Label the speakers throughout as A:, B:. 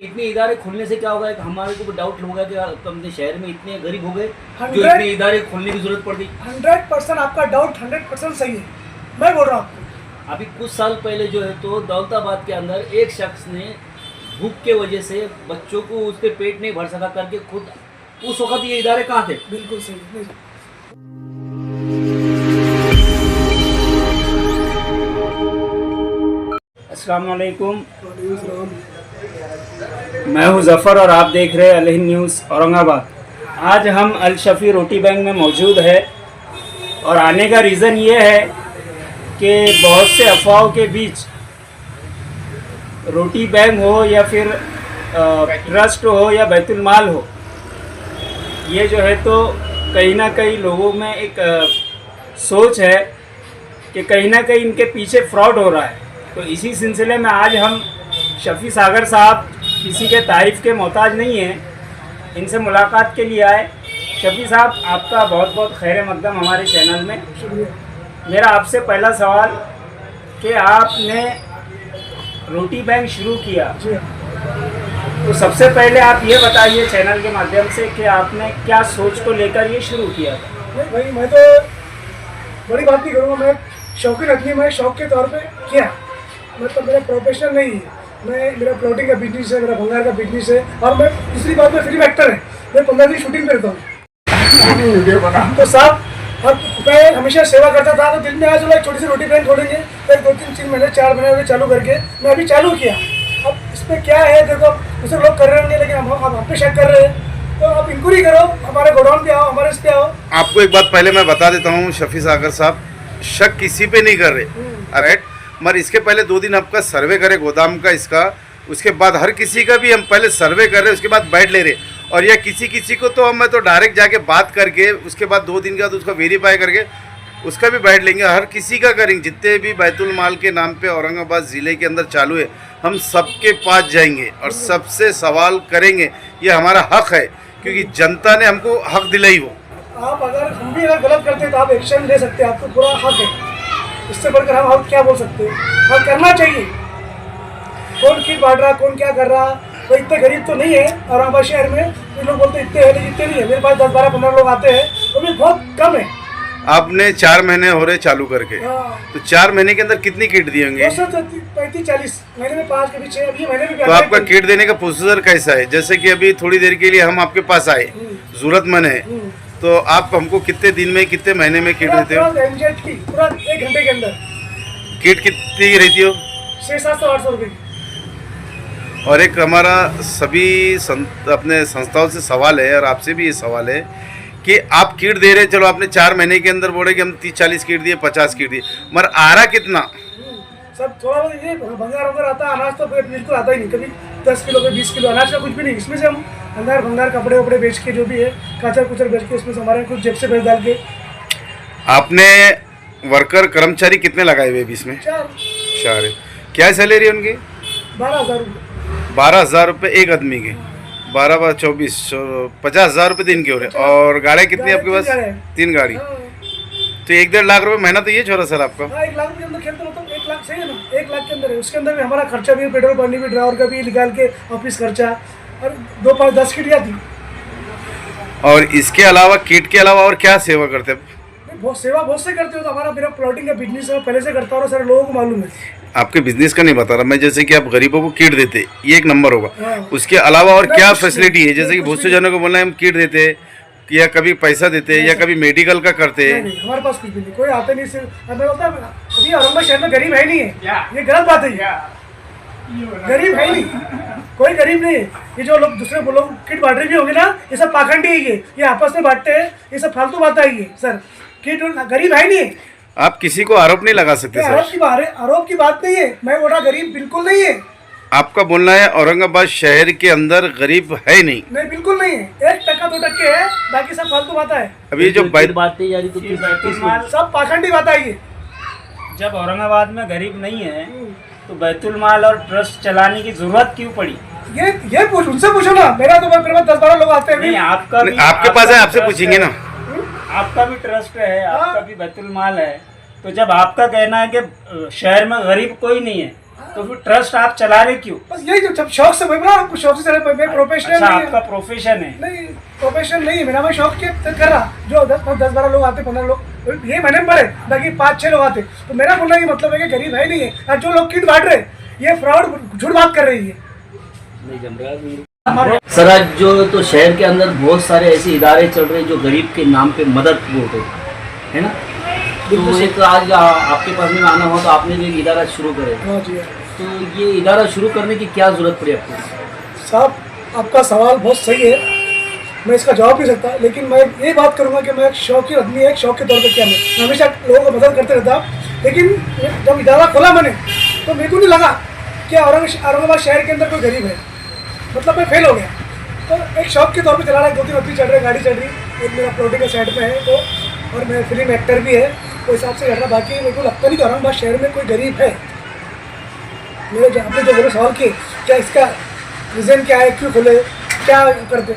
A: इतने इदारे खुलने से क्या होगा कि हमारे को डाउट होगा कि अपने शहर में इतने गरीब हो गए जो इतने इदारे खोलने की जरूरत पड़ गई।
B: 100% आपका डाउट 100% सही है। मैं बोल रहा हूँ आपको,
A: अभी कुछ साल पहले जो है तो दौलताबाद के अंदर एक शख्स ने भूख के वजह से बच्चों को उसके पेट नहीं भर सका करके खुद उस वक्त ये इदारे कहाँ थे।
B: बिल्कुल सही नहीं।
C: अस्सलाम वालेकुम, मैं हूं ज़फ़र और आप देख रहे हैं अल हिंद न्यूज़ औरंगाबाद। आज हम अल शफ़ी रोटी बैंक में मौजूद है और आने का रीज़न ये है कि बहुत से अफवाहों के बीच रोटी बैंक हो या फिर ट्रस्ट हो या बैतुल माल हो, ये जो है तो कहीं ना कहीं लोगों में एक सोच है कि कहीं ना कहीं इनके पीछे फ्रॉड हो रहा है। तो इसी सिलसिले में आज हम शफ़ी सागर साहब किसी के तारीफ़ के मोहताज नहीं हैं, इनसे मुलाकात के लिए आए। शफ़ी साहब, आपका बहुत बहुत खैर मक़दम हमारे चैनल में। मेरा आपसे पहला सवाल कि आपने रोटी बैंक शुरू किया, तो सबसे पहले आप ये बताइए चैनल के माध्यम से कि आपने क्या सोच को लेकर ये शुरू किया था।
B: भाई मैं तो बड़ी बात नहीं करूँगा, मैं शौकीन आदमी, मैं शौक के तौर पे किया, मतलब मेरा प्रोफेशन नहीं है। मेरा प्लॉटिंग का बिजनेस है, मेरा भंगार का बिजनेस है, और मैं दूसरी बात में फिल्म एक्टर है, मैं 15 दिन शूटिंग पे रहता हूँ। तो साहब, अब मैं हमेशा सेवा करता था, तो दिल में आज एक छोटी सी रोटी बैंक खोलेंगे, फिर 2-3 महीने 4 महीने हो चालू करके मैं अभी चालू किया। अब इसमें क्या है, देखो दूसरे लोग कर रहे होंगे, लेकिन हम पे शक कर रहे हैं, तो आप इंक्वायरी करो, हमारे गोडाउन पे आओ, हमारे इस पे आओ।
D: आपको एक बात पहले मैं बता देता हूँ शफ़ी सागर साहब, शक किसी पे नहीं कर रहे, राइट। मगर इसके पहले 2 दिन आपका सर्वे करे गोदाम का इसका, उसके बाद हर किसी का भी हम पहले सर्वे कर रहे, उसके बाद बैठ ले रहे। और या किसी को तो मैं तो डायरेक्ट जाके बात करके उसके बाद 2 दिन के बाद उसका वेरीफाई करके उसका भी बैठ लेंगे, हर किसी का करेंगे। जितने भी बैतुल माल के नाम पे औरंगाबाद ज़िले के अंदर चालू है, हम सबके पास जाएंगे और सबसे सवाल करेंगे। ये हमारा हक़ है, क्योंकि जनता ने हमको हक़ दिलाई। वो
B: आप अगर हम भी अगर गलत करते तो आप एक्शन ले सकते हैं, आपको पूरा हक है। इससे बढ़कर हम और क्या बोल सकते हैं, हाँ करना चाहिए। कौन किट बांट रहा, कौन क्या कर रहा, वो इतने गरीब तो नहीं है औरंगाबाद शहर में। कुछ लोग बोलते इतने हैं, लेकिन इतने नहीं है। मेरे पास 10, 12, 15 लोग आते हैं, वो भी बहुत कम है।
D: आपने 4 महीने हो रहे चालू करके, तो 4 महीने के अंदर कितनी किट दिए होंगे?
B: 35-40 महीने में 5 के पीछे, अभी महीने में।
D: तो आपका किट देने का प्रोसीजर कैसा है? जैसे कि अभी थोड़ी देर के लिए हम आपके पास आए, जरूरतमंद है, तो आप हमको कितने दिन में कितने महीने में किट देते हो?
B: पूरा 1 घंटे के अंदर।
D: किट कितनी रहती हो?
B: 600-800 रुपये।
D: और एक हमारा सभी अपने संस्थाओं से सवाल है, और आपसे भी ये सवाल है कि आप किट दे रहे, चलो आपने 4 महीने के अंदर बोले कि हम 30-40 किट दिए, 50 किट दिए, मगर आ रहा कितना?
B: सब थोड़ा बहुत ये भंगार आता है, अनाज तो बिल्कुल आता ही नहीं। कभी 10 किलो, कभी 20 किलो अनाज का कुछ भी नहीं। इसमें से हम भंगार कपड़े वपड़े बेच के, जो भी है काचर कुचर बेच के, इसमें से हमारे कुछ जेब से पैसे डाल के।
D: आपने वर्कर कर्मचारी कितने लगाए हुए इसमें? 4 है। क्या सैलरी है उनकी?
B: 12,000 रुपये।
D: 12,000 रुपये एक आदमी के, 12 × 24 50,000 रुपये दिन के हो रहे। और गाड़ी कितनी आपके पास? 3 गाड़ी। तो 1-1.5 लाख रुपए महीना तो ये छोड़ा सर आपका।
B: 1 लाख के अंदर खेलते, मतलब 1 लाख सही है ना, 1 लाख के अंदर है। उसके अंदर भी हमारा खर्चा भी, पेट्रोल पानी भी, ड्राइवर का भी निकाल के, ऑफिस खर्चा, और 2-5-10 किट आती।
D: और इसके अलावा, किट के अलावा और क्या सेवा करते हैं?
B: बहुत सेवा बहुत से करते हो। तो हमारा मेरा प्लॉटिंग का बिजनेस है, पहले से करता हूँ, सारे लोगों को मालूम है।
D: आपके बिजनेस का नहीं बता रहा मैं, जैसे कि आप गरीबों को किट देते, ये एक नंबर होगा। उसके अलावा और क्या फैसिलिटी है? जैसे कि बहुत से जनों को बोलना है हम किट देते, या कभी पैसा देते, या कभी मेडिकल का करते हैं।
B: नहीं, हमारे पास कुछ भी नहीं, कोई आता नहीं। सिर्फ मैं बोलता अभी औरंगाबाद शहर में गरीब है नहीं है, ये गलत बात है। गरीब है नहीं, कोई गरीब नहीं है। ये जो लोग दूसरे लोग किट बांट रहे भी होंगे ना, ये सब पाखंडी है। ये आपस में बांटते हैं, ये सब फालतू बात है। ये सर किट गरीब है नहीं है।
D: आप किसी को आरोप नहीं लगा सकते सर।
B: आरोप की बात नहीं है, मैं बोला गरीब बिल्कुल नहीं है।
D: आपका बोलना है औरंगाबाद शहर के अंदर गरीब है नहीं?
B: नहीं, बिल्कुल नहीं है। 1%-2% है, बाकी सब फालतू बात है।
D: अभी जो
A: बातें जा रही तो
C: बैतुल माल
B: सब पाखंडी बात है। ये
C: जब औरंगाबाद में गरीब नहीं है, तो बैतुल माल और ट्रस्ट चलाने की जरूरत क्यों पड़ी?
B: ये उनसे पूछो ना। मेरा तो मेरे पास 10-12 लोग आते हैं।
C: नहीं, आपका भी,
D: आपके पास है, आपसे पूछेंगे ना।
C: आपका भी ट्रस्ट है, आपका भी बैतुल माल है। तो जब आपका कहना है कि शहर में गरीब कोई नहीं है, तो फिर ट्रस्ट आप चला रहे क्यों?
B: बस यही जो सब शौक से वही बोला आपको, शौक से चले, मैं प्रोफेशनल
C: अच्छा,
B: नहीं
C: आपका
B: है।
C: प्रोफेशन है।
B: नहीं प्रोफेशन नहीं है मेरा, मैं शौक के कर रहा। जो 10-12 लोग आते, 15 लोग ये महीने में भरे, बाकी 5-6 लोग आते। तो मेरा बोलने का मतलब है कि गरीब है नहीं है, और जो लोग किट बांट रहे ये फ्रॉड झूठ बात कर रही है।
A: नहीं जम रहा है सर। आज जो तो शहर के अंदर बहुत सारे ऐसे इदारे चल रहे हैं जो गरीब के नाम पे मदद बोलते हैं, है ना। तो एक आज आपके पास में आना हो तो आपने जो एक इदारा शुरू करे,
B: हाँ जी हाँ।
A: तो ये इदारा शुरू करने की क्या जरूरत पड़ी आपको?
B: साहब आपका सवाल बहुत सही है, मैं इसका जवाब नहीं सकता, लेकिन मैं ये बात करूंगा कि मैं एक शौकी आदमी है, एक शौक के तौर पे क्या मैं हमेशा लोगों को मदद करते रहता। लेकिन जब इदारा खोला मैंने तो मेरे को नहीं लगा कि औरंगाबाद शहर के अंदर कोई गरीब है, मतलब मैं फेल हो गया। तो एक शौक के तौर पे चला रहा है, 2-3 अपनी चल रही गाड़ी चल रही, एक मेरा प्लॉटिंग का साइड पे है तो, और मैं फिल्म एक्टर भी है, तो हिसाब से चल रहा। बाकी मेरे को लगता नहीं कि औरंगाबाद शहर में कोई गरीब है। मेरे जो आपने जो मेरे सवाल किए, क्या इसका रीज़न क्या है, क्यों खोले, क्या करते,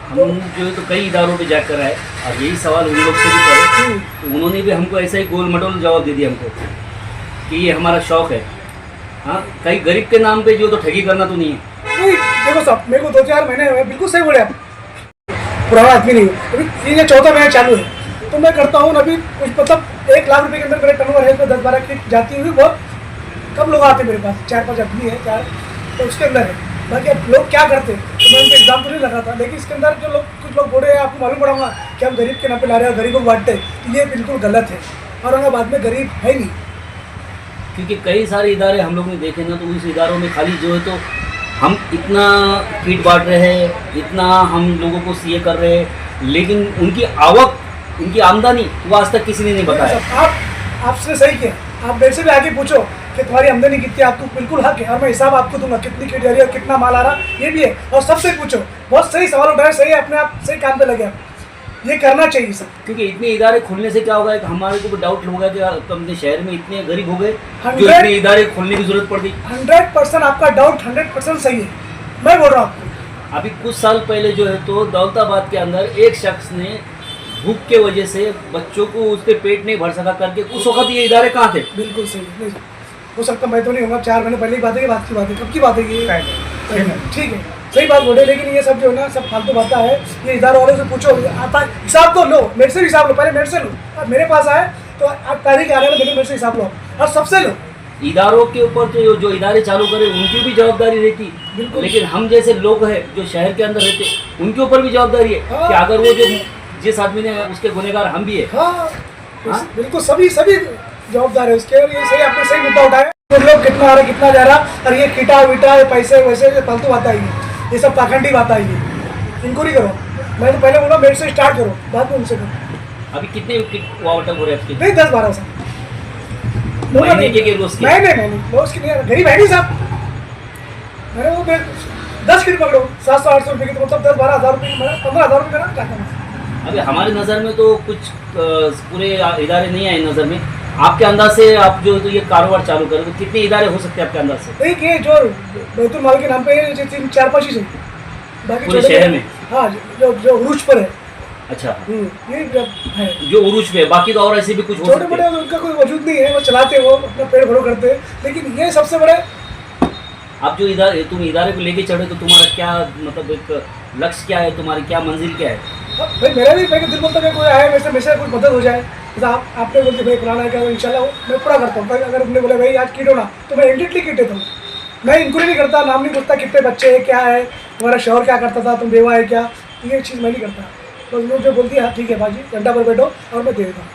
A: हम जो है तो कई इदारों पे जाकर आए और यही सवाल उन लोग से भी करे, तो उन्होंने भी हमको ऐसा ही गोल मटोल जवाब दे दिया हमको कि ये हमारा शौक है। हाँ, कई गरीब के नाम पे जो तो ठगी करना तो नहीं है।
B: नहीं देखो साहब, मेरे को 2-4 महीने हुए, बिल्कुल सही बोले आप, पुराना आदमी नहीं हूँ, अभी ये 14 महीना चालू है। तो मैं करता हूँ अभी कुछ मतलब 1 लाख रुपए के अंदर मेरा टर्नओवर है, तो 10-12 किट जाती हुई बहुत कम लोग आते मेरे पास, 4-5 आदमी है 4, तो उसके अंदर है। बाकी अब लोग क्या करते हैं तो मैं उनके एग्जाम तो नहीं लगा था, लेकिन इसके अंदर जो लोग कुछ लोग बोले आपको मालूम पड़ाऊंगा कि हम गरीब के नाम पे ला रहे हैं, गरीबों को बांटते हैं, तो ये बिल्कुल गलत है। औरंगाबाद में गरीब है नहीं,
A: क्योंकि कई सारे इदारे हम लोग ने देखे ना, तो उस इदारों में खाली जो है तो हम इतना किट बांट रहे हैं, इतना हम लोगों को सीए कर रहे हैं, लेकिन उनकी आवक, उनकी आमदनी वो आज तक किसी ने नहीं बताया।
B: आपसे सही किया, आप मेरे से भी आगे पूछो कि तुम्हारी आमदनी कितनी है, आपको बिल्कुल हक है, और मैं हिसाब आपको दूंगा कितनी किट जा रही है और कितना माल आ रहा, ये भी है। और सबसे पूछो, बहुत सही सवाल उठाया, सही अपने आप सही काम पे लगे आप, ये करना चाहिए सर।
A: क्योंकि इतने इदारे खुलने से क्या होगा, हमारे को डाउट होगा कि अपने शहर में इतने गरीब हो गए जो
B: 100
A: इतने इदारे खोलने की जरूरत पड़ गई।
B: 100% आपका डाउट 100% सही है, मैं बोल रहा हूँ आपको।
A: अभी कुछ साल पहले जो है तो दौलताबाद के अंदर एक शख्स ने भूख के वजह से बच्चों को उसके पेट नहीं भर सका करके, उस वक्त ये इदारे कहाँ थे?
B: बिल्कुल सही नहीं हो सकता, मैं तो नहीं होगा, 4 महीने पहले की बात है, बात की बात है, कब की बात है ये? ठीक है, सही बात बोले, लेकिन ये सब जो है ना सब फालतू बातें है। ये इदारे वालों से पूछो, आता हिसाब तो लो, मेरे से भी हिसाब लो, पहले मेरे से लो, अब मेरे पास आए तो आप तारीख आ रहे हैं, मेरे से हिसाब लो और सबसे लो।
A: इदारों के ऊपर तो जो इदारे चालू करे उनकी भी जवाबदारी रहती, लेकिन हम जैसे लोग हैं जो शहर के अंदर रहते उनके ऊपर भी जवाबदारी है कि अगर वो जो जिस आदमी ने उसके गुनहगार हम भी है।
B: हाँ बिल्कुल, सभी जवाबदार है उसके, और ये सही आपने सही मुद्दा उठाया। तो लोग कितना आ रहा कितना जा रहा, और ये किटा विटा पैसे वैसे फालतू बात आई है, ये सब पाखंडी बात आई है, इनको नहीं करो। मैं तो पहले बोला मेरे से स्टार्ट करो, बाद में उनसे करो।
A: अभी कितने वावटक हो रहे हैं आपके?
B: नहीं 10-12 साल
A: महीने के रोज के?
B: नहीं रोज की नहीं, गरीब है नहीं साहब। मैंने वो 10 किट पकड़ो 700-800 रुपये की, तो मतलब 10-12 हज़ार रुपये, 15,000 रुपये मेरा क्या करना।
A: अभी हमारी नज़र में तो कुछ पूरे इदारे नहीं आए नज़र में। आपके अंदाज से आप जो तो ये कारोबार चालू करें तो कितने इदारे हो सकते हैं आपके अंदाज से?
B: एक ये जो बैतुल माल के नाम पे 3-4-5 ही, बाकी
A: पूरे शहर में?
B: हाँ, जो उरूज पर है।
A: अच्छा,
B: ये है
A: जो उरूज पे, बाकी तो और ऐसे भी कुछ हो
B: छोटे
A: सकते
B: मोटे
A: हैं।
B: उनका कोई वजूद नहीं है, वो चलाते वो अपना पेड़ भरो करते हैं, लेकिन ये सबसे बड़े।
A: आप जो तुम इदारे को लेके चढ़े तो तुम्हारा क्या मतलब एक लक्ष्य क्या है, तुम्हारी क्या मंजिल क्या है?
B: भाई मेरा भी दिल बोलता है कोई आए मेरे से कुछ मदद हो जाए, जैसे आपने बोलते भाई पुराना क्या, इंशाल्लाह मैं पूरा करता हूँ। अगर उन्होंने बोला भाई आज किट होना तो मैं इमीडिएटली किट देता हूँ। मैं इंक्वायरी नहीं करता, नाम नहीं पूछता कितने बच्चे हैं, क्या है, तुम्हारा शौहर क्या करता था, तुम बेवा है क्या, ये चीज़ मैं नहीं करता। तो उन्होंने जो बोलती है हाँ ठीक है भाजी घंटा पर बैठो और मैं दे देता हूँ।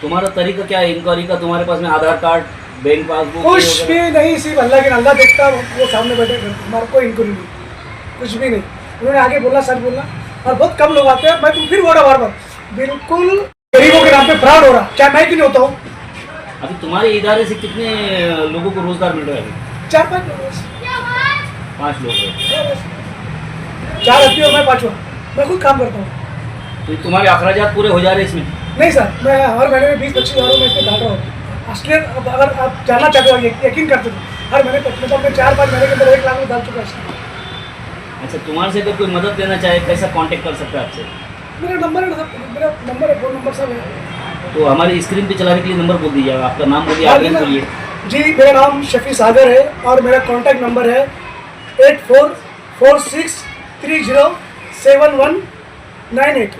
A: तुम्हारा तरीका क्या है इंक्वायरी का? तुम्हारे पास में आधार कार्ड, बैंक पासबुक
B: कुछ भी नहीं, सिर्फ अल्लाह के अल्लाह देखता वो सामने बैठे, हमारा कोई इंक्वायरी नहीं, कुछ भी नहीं। उन्होंने आगे बोलना, सच बोलना, और बहुत कम लोग आते हैं। मैं तुम फिर बोला बार बिल्कुल गरीबों के नाम पे फ्रॉड हो रहा, चाहे मैं क्यों नहीं होता हूँ।
A: अभी तुम्हारे इदारे से कितने लोगों को रोजगार मिल रहा है?
B: 4-5
A: 5 लोग हैं।
B: 4 आदमी और मैं 5वां, मैं खुद काम करता हूँ।
A: तो तुम्हारे अखराजात पूरे हो जा रहे हैं इसमें?
B: नहीं सर, मैं हर महीने में 20-25 हज़ार मैं इसमें डाल रहा हूँ। ऑस्ट्रेलियन, अगर आप जानना चाहते हो यकीन करते हो, हर महीने मतलब मैं 4-5 महीने के अंदर 1 लाख में डाल चुका है।
A: अच्छा, तुम्हारे से अगर कोई मदद लेना चाहे कैसा कांटेक्ट कर सकता है आपसे?
B: मेरा नंबर है, फ़ोन नंबर सब है।
A: तो हमारी स्क्रीन पे चलाने के लिए नंबर बोल दीजिएगा, आपका नाम बोलिए, आगे बोलिए।
B: जी मेरा नाम शफी सागर है और मेरा कॉन्टैक्ट नंबर है 8446307198।